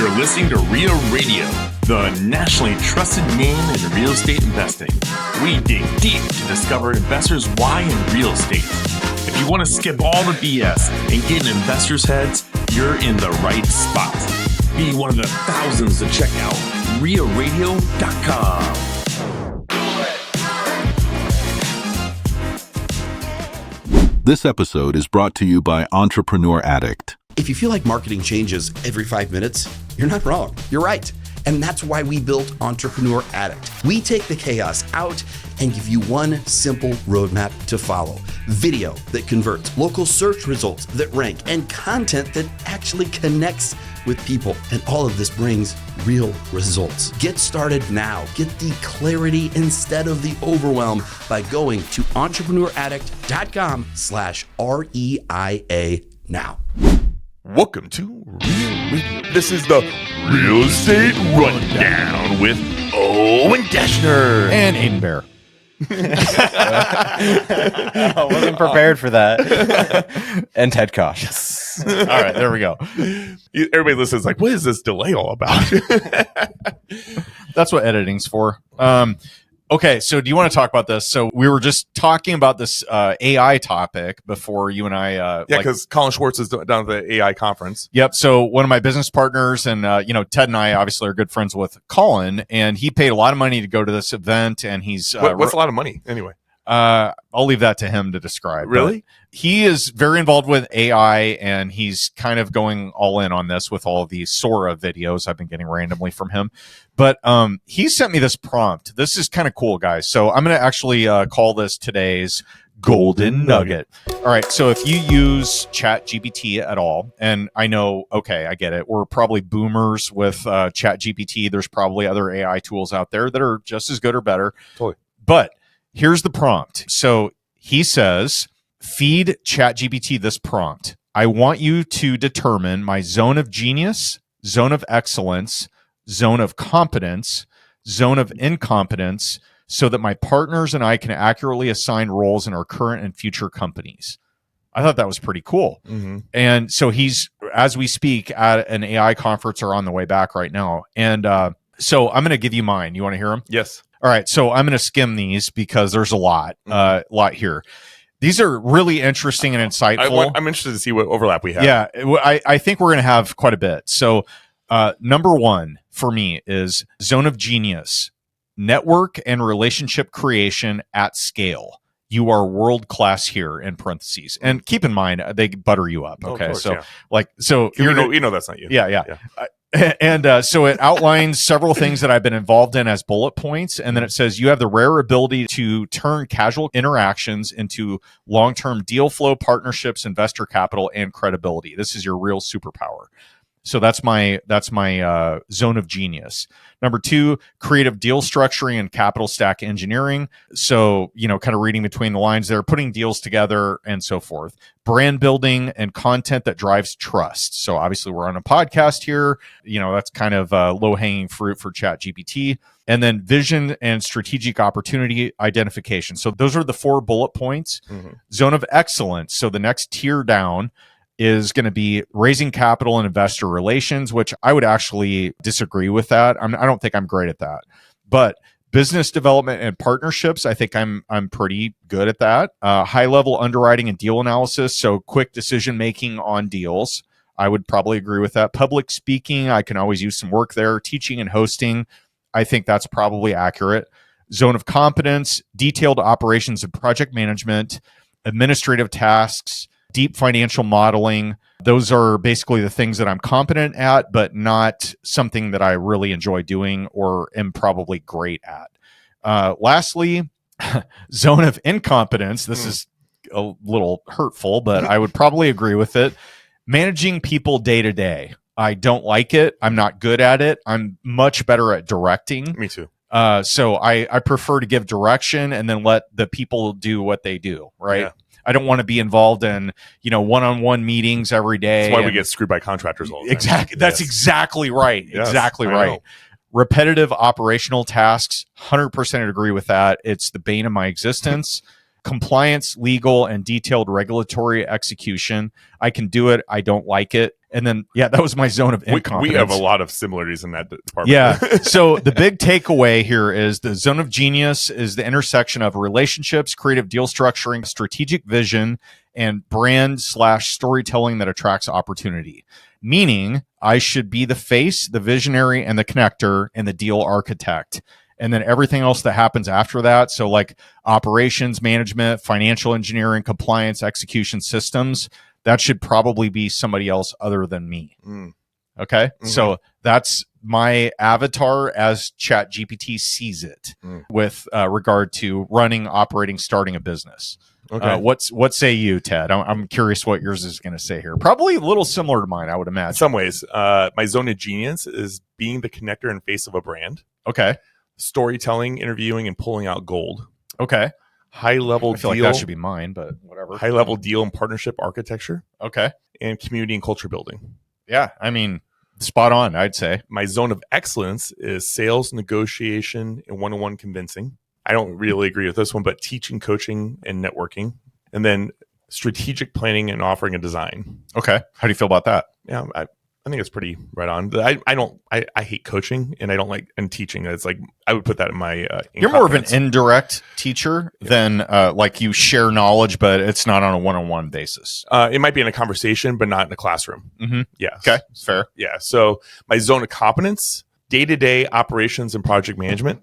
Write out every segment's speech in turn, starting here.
You're listening to Real Radio, the nationally trusted name in real estate investing. We dig deep to discover investors' why in real estate. If you want to skip all the BS and get in investors' heads, you're in the right spot. Be one of the thousands to check out realradio.com. This episode is brought to you by Entrepreneur Addict. If you feel like marketing changes every 5 minutes, you're not wrong. You're right. And that's why we built Entrepreneur Addict. We take the chaos out and give you one simple roadmap to follow. Video that converts, local search results that rank, and content that actually connects with people. And all of this brings real results. Get started now. Get the clarity instead of the overwhelm by going to entrepreneuraddict.com/REIA now. Welcome to Real Radio. This is the Real Estate Rundown with Owen Deschner and Aiden Bear. I wasn't prepared for that. And Ted Kosh. Yes. All right, there we go. Everybody listens like, what is this delay all about? That's what editing's for. Okay, so do you want to talk about this? So we were just talking about this AI topic before you and I. Because Colin Schwartz is down at the AI conference. Yep. So one of my business partners and, Ted and I obviously are good friends with Colin, and he paid a lot of money to go to this event, and he's... what's a lot of money, anyway? I'll leave that to him to describe. Really? He is very involved with AI, and he's kind of going all in on this with all of these Sora videos I've been getting randomly from him. But he sent me this prompt. This is kind of cool, guys. So I'm going to actually call this today's Golden Nugget. All right. So if you use ChatGPT at all, and I know, okay, I get it. We're probably boomers with ChatGPT. There's probably other AI tools out there that are just as good or better. Totally. But here's the prompt. So he says, feed ChatGPT this prompt. I want you to determine my zone of genius, zone of excellence, zone of competence, zone of incompetence, so that my partners and I can accurately assign roles in our current and future companies. I thought that was pretty cool. Mm-hmm. And so he's, as we speak, at an AI conference or on the way back right now. And so I'm going to give you mine. You want to hear them? Yes. All right, so I'm going to skim these because there's a lot here. These are really interesting and insightful. I'm interested to see what overlap we have. Yeah, I think we're going to have quite a bit. So number one for me is zone of genius, network and relationship creation at scale. You are world-class here, in parentheses. And keep in mind, they butter you up. Okay, course, so yeah. you know that's not you. Yeah. And so it outlines several things that I've been involved in as bullet points. And then it says you have the rare ability to turn casual interactions into long-term deal flow, partnerships, investor capital, and credibility. This is your real superpower. So that's my zone of genius. Number two, creative deal structuring and capital stack engineering. So, kind of reading between the lines there, putting deals together and so forth. Brand building and content that drives trust. So obviously we're on a podcast here. That's kind of low-hanging fruit for ChatGPT. And then vision and strategic opportunity identification. So those are the 4 bullet points. Mm-hmm. Zone of excellence. So the next tier down is going to be raising capital and investor relations, which I would actually disagree with that. I don't think I'm great at that. But business development and partnerships, I think I'm pretty good at that. High level underwriting and deal analysis, so quick decision making on deals. I would probably agree with that. Public speaking, I can always use some work there. Teaching and hosting, I think that's probably accurate. Zone of competence, detailed operations and project management, administrative tasks, deep financial modeling. Those are basically the things that I'm competent at, but not something that I really enjoy doing or am probably great at. Lastly, zone of incompetence. This is a little hurtful, but I would probably agree with it. Managing people day to day. I don't like it. I'm not good at it. I'm much better at directing. Me too. So I prefer to give direction and then let the people do what they do, right? Yeah. I don't want to be involved in, one-on-one meetings every day. That's why we get screwed by contractors all the time. Exactly. That's exactly right. Yes, exactly right. Repetitive operational tasks, 100% agree with that. It's the bane of my existence. Compliance, legal, and detailed regulatory execution. I can do it. I don't like it. And then, that was my zone of incompetence. We have a lot of similarities in that department. Yeah. So the big takeaway here is the zone of genius is the intersection of relationships, creative deal structuring, strategic vision, and brand/storytelling that attracts opportunity. Meaning I should be the face, the visionary, and the connector, and the deal architect. And then everything else that happens after that. So like operations, management, financial engineering, compliance, execution, systems, that should probably be somebody else other than me. Okay. Mm-hmm. So that's my avatar as ChatGPT sees it with regard to running, operating, starting a business. Okay. What say you, Ted? I'm curious what yours is going to say here. Probably a little similar to mine, I would imagine. In some ways, my zone of genius is being the connector and face of a brand. Okay. Storytelling, interviewing, and pulling out gold. Okay. High level I feel deal. Like that should be mine, but whatever. High level deal and partnership architecture. Okay. And community and culture building. Yeah. I mean, spot on, I'd say. My zone of excellence is sales, negotiation, and one-on-one convincing. I don't really agree with this one, but teaching, coaching, and networking. And then strategic planning and offering a design. Okay. How do you feel about that? Yeah, I think it's pretty right on. I hate coaching and I don't like and teaching. It's like I would put that in my. You're more of an indirect teacher than like you share knowledge, but it's not on a one-on-one basis. It might be in a conversation, but not in a classroom. Mm-hmm. Yeah. Okay. Fair. Yeah. So my zone of competence: day-to-day operations and project management.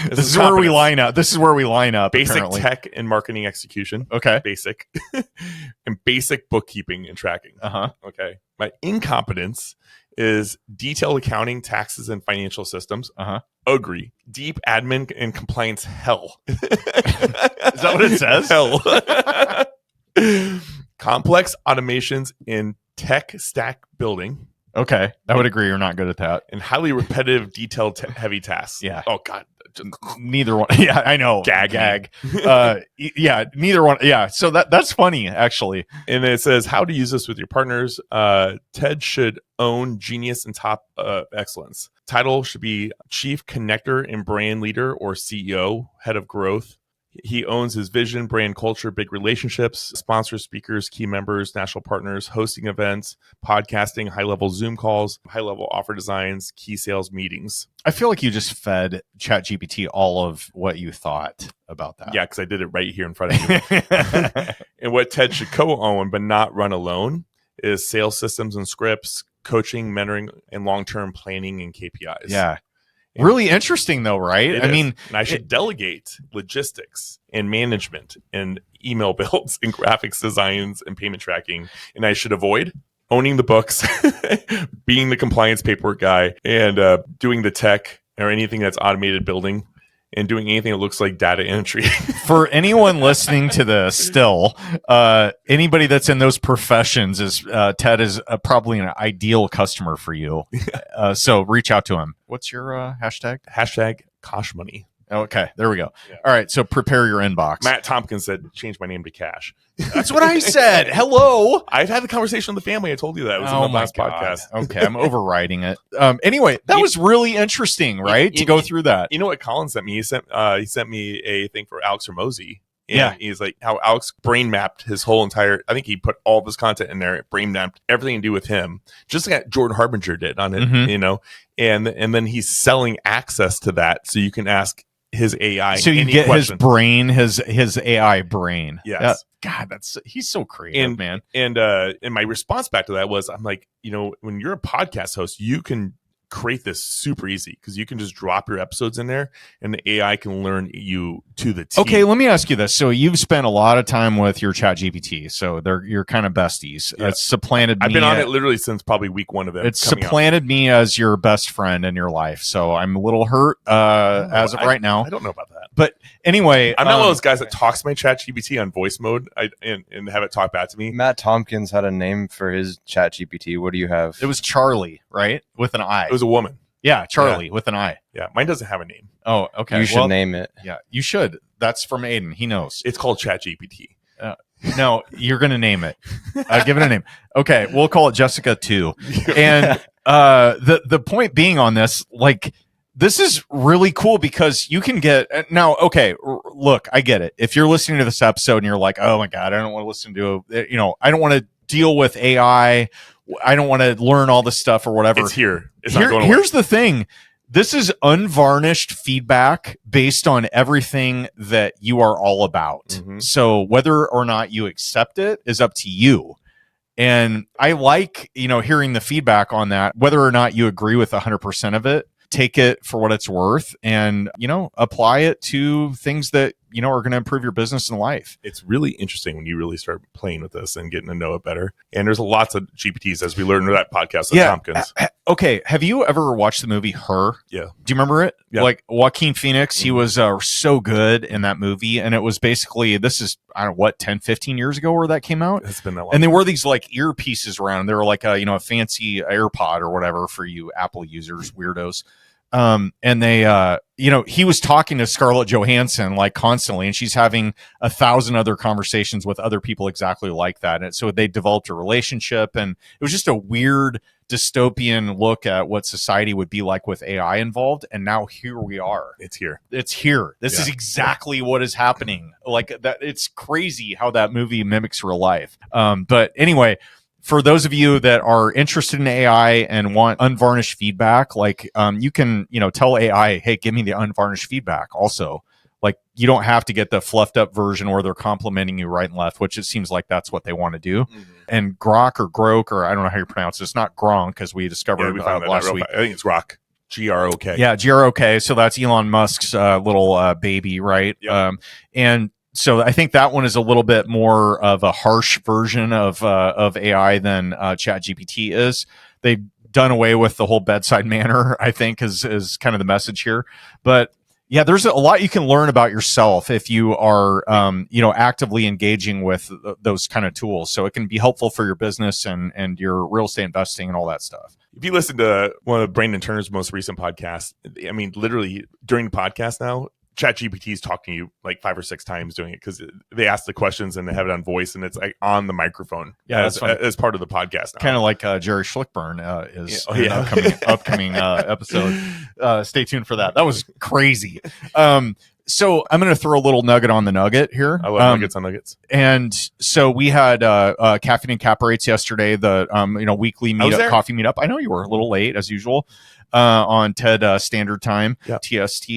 This is where we line up. Basic apparently. Tech and marketing execution. Okay. Basic. And basic bookkeeping and tracking. Okay. My incompetence is detailed accounting, taxes, and financial systems. Agree. Deep admin and compliance hell. Is that what it says? Hell. Complex automations in tech stack building. Okay. I would agree. You're not good at that. And highly repetitive, detailed, heavy tasks. Yeah. Oh, God. Neither one. Yeah, I know. Gag. Yeah, neither one. Yeah. So that's funny, actually. And it says how to use this with your partners. Ted should own genius and top excellence. Title should be Chief Connector and Brand Leader or CEO, Head of Growth. He owns his vision, brand culture, big relationships, sponsors, speakers, key members, national partners, hosting events, podcasting, high-level Zoom calls, high-level offer designs, key sales meetings. I feel like you just fed ChatGPT all of what you thought about that. Yeah, because I did it right here in front of you. And what Ted should co-own but not run alone is sales systems and scripts, coaching, mentoring, and long-term planning and KPIs. Yeah. Really interesting, though, right? I mean, and I should delegate logistics and management and email builds and graphics designs and payment tracking. And I should avoid owning the books, being the compliance paperwork guy, and doing the tech or anything that's automated building, and doing anything that looks like data entry. For anyone listening to this still, anybody that's in those professions is Ted is probably an ideal customer for you. So reach out to him. What's your hashtag? Hashtag Kosh Money. Okay, there we go. Yeah. All right, so prepare your inbox. Matt Tompkins said, change my name to Cash. That's what I said. Hello. I've had the conversation with the family. I told you that. It was in the last podcast. Okay, I'm overriding it. Anyway, that was really interesting, right? To go through that. You know what Colin sent me? He sent me a thing for Alex Hormozy. And yeah. He's like how Alex brain mapped his whole entire, I think he put all of his content in there, brain mapped everything to do with him, just like Jordan Harbinger did on it, you know, and then he's selling access to that. So you can ask his AI. So you get question. His brain, his AI brain. Yes. God, he's so creative, man. And my response back to that was, I'm like, you know, when you're a podcast host, you can create this super easy because you can just drop your episodes in there and the AI can learn you to the T. Okay, let me ask you this. So you've spent a lot of time with your ChatGPT, so you're kind of besties. Yeah. It's supplanted me. I've been on it literally since probably week one of it. It's supplanted me as your best friend in your life. So I'm a little hurt as of right now. I don't know about that. But anyway, I'm not one of those guys that talks to my ChatGPT on voice mode and have it talk back to me. Matt Tompkins had a name for his ChatGPT. What do you have? It was Charlie, right? With an I. It was a woman. Yeah, Charlie with an I. Yeah, mine doesn't have a name. Oh, okay. You should name it. Yeah, you should. That's from Aiden. He knows. It's called ChatGPT. No, you're going to name it. Give it a name. Okay, we'll call it Jessica 2. And the point being on this, like, this is really cool because you can get now. Okay, look, I get it. If you're listening to this episode and you're like, "Oh my god, I don't want to listen to," I don't want to deal with AI. I don't want to learn all this stuff or whatever. It's here. It's not going away. Here's the thing. This is unvarnished feedback based on everything that you are all about. Mm-hmm. So whether or not you accept it is up to you. And I like, hearing the feedback on that, whether or not you agree with 100% of it. Take it for what it's worth and, apply it to things that, are going to improve your business and life. It's really interesting when you really start playing with this and getting to know it better. And there's lots of GPTs, as we learned in that podcast with Tompkins. Okay. Have you ever watched the movie Her? Yeah. Do you remember it? Yeah. Like Joaquin Phoenix, he was so good in that movie. And it was basically, this is, 10, 15 years ago where that came out? It's been that long. And they wore these like earpieces around. They were like a fancy AirPod or whatever for you Apple users, weirdos. And they, he was talking to Scarlett Johansson like constantly, and she's having 1,000 other conversations with other people exactly like that. And so they developed a relationship, and it was just a weird dystopian look at what society would be like with AI involved. And now here we are. It's here. This is exactly what is happening. Like that. It's crazy how that movie mimics real life. But anyway, for those of you that are interested in AI and want unvarnished feedback, like you can, tell AI, hey, give me the unvarnished feedback also. Like you don't have to get the fluffed up version where they're complimenting you right and left, which it seems like that's what they want to do. Mm-hmm. And Grok, or I don't know how you pronounce it. It's not Gronk, because we discovered last week. I think it's Grok. Grok. Yeah, Grok. So that's Elon Musk's little baby, right? Yep. And so I think that one is a little bit more of a harsh version of AI than ChatGPT is. They've done away with the whole bedside manner, I think, is kind of the message here. But yeah, there's a lot you can learn about yourself if you are, actively engaging with those kind of tools. So it can be helpful for your business and your real estate investing and all that stuff. If you listen to one of Brandon Turner's most recent podcasts, I mean, literally during the podcast now, ChatGPT is talking to you like 5 or 6 times doing it, because they ask the questions and they have it on voice, and it's like on the microphone. Yeah, as part of the podcast. Kind of like Jerry Schlickburn is in an upcoming episode. Stay tuned for that. That was crazy. So I'm going to throw a little nugget on the nugget here. I love nuggets on nuggets. And so we had Caffeine and Cap Rates yesterday, the weekly meetup, coffee meetup. I know you were a little late as usual. On TED Standard Time, TST.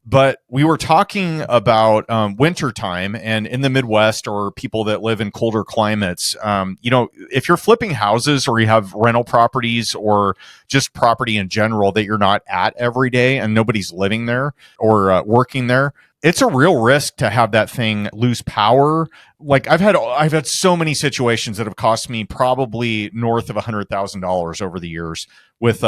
But we were talking about winter time, and in the Midwest, or people that live in colder climates, if you're flipping houses or you have rental properties or just property in general that you're not at every day and nobody's living there or working there, it's a real risk to have that thing lose power. Like I've had so many situations that have cost me probably north of $100,000 over the years, with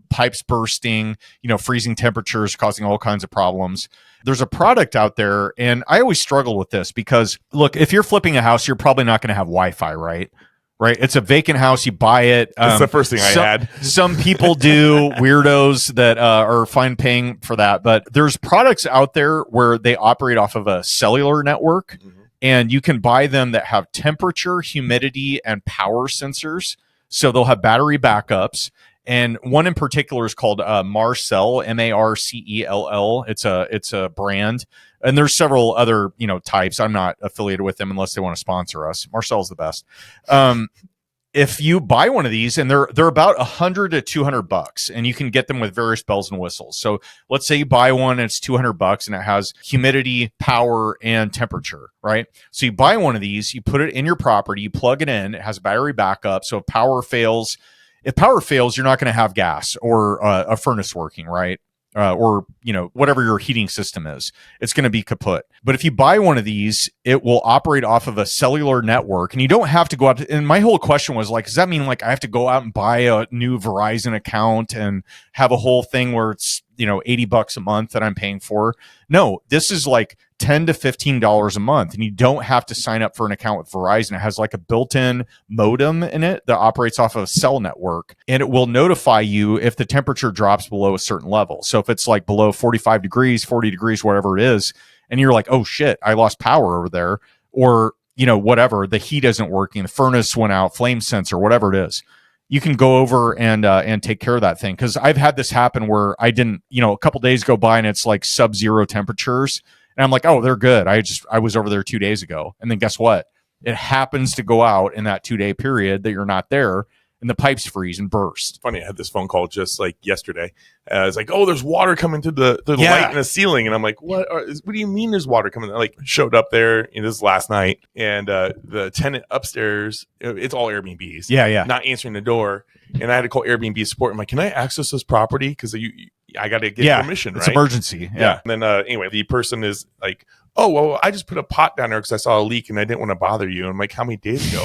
pipes bursting, freezing temperatures causing all kinds of problems. There's a product out there, and I always struggle with this because, look, if you're flipping a house, you're probably not going to have Wi-Fi, right? Right. It's a vacant house. You buy it. That's the first thing I had. Some people do, weirdos that are fine paying for that. But there's products out there where they operate off of a cellular network, and you can buy them that have temperature, humidity, and power sensors. So they'll have battery backups. And one in particular is called Marcell, Marcell. It's a brand. And there's several other, types. I'm not affiliated with them unless they want to sponsor us. Marcell's the best. If you buy one of these, and they're about $100 to $200, and you can get them with various bells and whistles. So let's say you buy one and it's $200 and it has humidity, power, and temperature, right? So you buy one of these, you put it in your property, you plug it in, it has a battery backup. So if power fails, you're not going to have gas or a furnace working, right? Or whatever your heating system is, it's going to be kaput. But if you buy one of these, it will operate off of a cellular network, and you don't have to go out. And my whole question was like, does that mean like I have to go out and buy a new Verizon account and have a whole thing where it's $80 a month that I'm paying for? No, this is like $10 to $15 a month, and you don't have to sign up for an account with Verizon. It has like a built-in modem in it that operates off of a cell network, and it will notify you if the temperature drops below a certain level. So if it's like below 45 degrees, 40 degrees, whatever it is, and you're like, oh shit, I lost power over there, or whatever, the heat isn't working, the furnace went out, flame sensor, whatever it is, you can go over and take care of that thing. Because I've had this happen where I didn't, a couple days go by and it's like sub-zero temperatures. And I'm like, oh, they're good. I was over there 2 days ago. And then guess what? It happens to go out in that 2-day period that you're not there, and the pipes freeze and burst. Funny, I had this phone call just like yesterday. It's like, oh, there's water coming through the light in the ceiling, and I'm like, what do you mean there's water coming? Like, showed up there, this is last night, and the tenant upstairs, it's all Airbnbs, not answering the door, and I had to call Airbnb support. I'm like, can I access this property? Because I got to get permission, it's right? emergency. Yeah. And then anyway, the person is like, oh, well, I just put a pot down there because I saw a leak and I didn't want to bother you. And I'm like, how many days ago?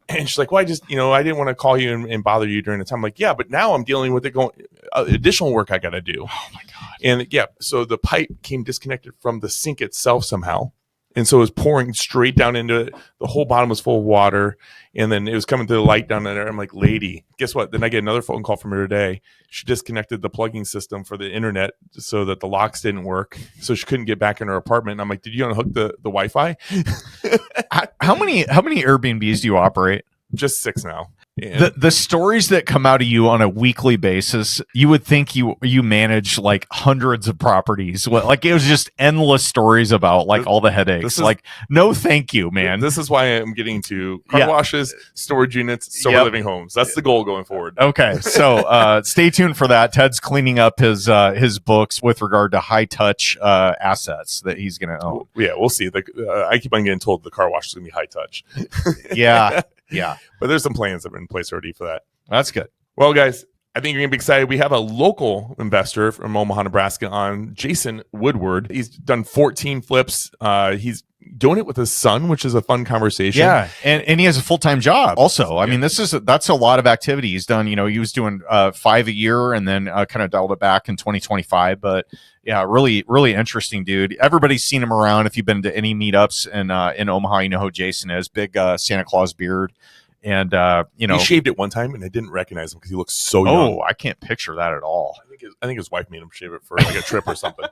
And she's like, well, I just, I didn't want to call you and bother you during the time. I'm like, yeah, but now I'm dealing with it going additional work I got to do. Oh my God. And so the pipe came disconnected from the sink itself somehow. And so it was pouring straight down into it. The whole bottom was full of water. And then it was coming to the light down there. I'm like, lady, guess what? Then I get another phone call from her today. She disconnected the plugging system for the internet so that the locks didn't work. So she couldn't get back in her apartment. And I'm like, did you unhook the Wi-Fi? How many Airbnbs do you operate? Just 6 now. The stories that come out of you on a weekly basis, you would think you manage like hundreds of properties. Like it was just endless stories about like all the headaches. Like, no, thank you, man. This is why I'm getting to car washes, storage units, solar living homes. That's the goal going forward. Okay, so stay tuned for that. Ted's cleaning up his books with regard to high touch assets that he's going to own. Yeah, we'll see. I keep on getting told the car wash is going to be high touch. Yeah. But there's some plans that are in place already for that. That's good. Well, guys, I think you're going to be excited. We have a local investor from Omaha, Nebraska on, Jason Woodward. He's done 14 flips. He's doing it with his son, which is a fun conversation. Yeah, and he has a full-time job also. I mean, that's a lot of activity he's done. He was doing 5 a year and then kind of dialed it back in 2025. But yeah, really, really interesting dude. Everybody's seen him around. If you've been to any meetups in Omaha, you know who Jason is. Big Santa Claus beard. And he shaved it one time and I didn't recognize him because he looks so young. Oh, I can't picture that at all. I think his wife made him shave it for like a trip or something.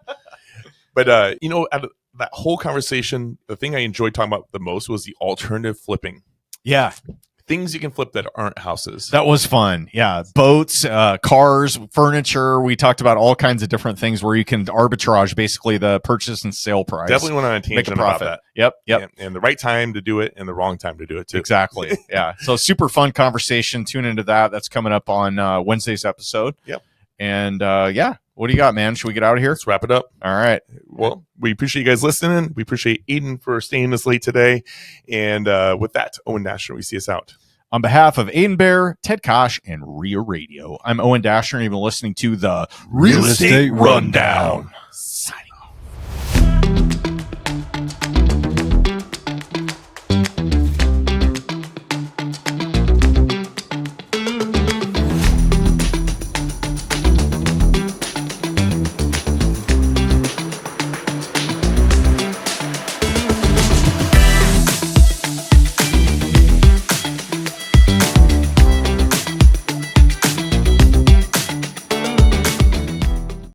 But out of that whole conversation, the thing I enjoyed talking about the most was the alternative flipping. Yeah. Things you can flip that aren't houses. That was fun. Yeah. Boats, cars, furniture. We talked about all kinds of different things where you can arbitrage basically the purchase and sale price. Definitely went on a tangent about that. Yep. And the right time to do it and the wrong time to do it too. Exactly. Yeah. So super fun conversation. Tune into that. That's coming up on Wednesday's episode. Yep. And what do you got, man? Should we get out of here? Let's wrap it up. All right. Well, we appreciate you guys listening. We appreciate Aiden for staying this late today. And with that, Owen Dashner, we see us out. On behalf of Aiden Bear, Ted Kosh, and Rio Radio, I'm Owen Dashner, and you've been listening to the Real Estate Rundown. Signing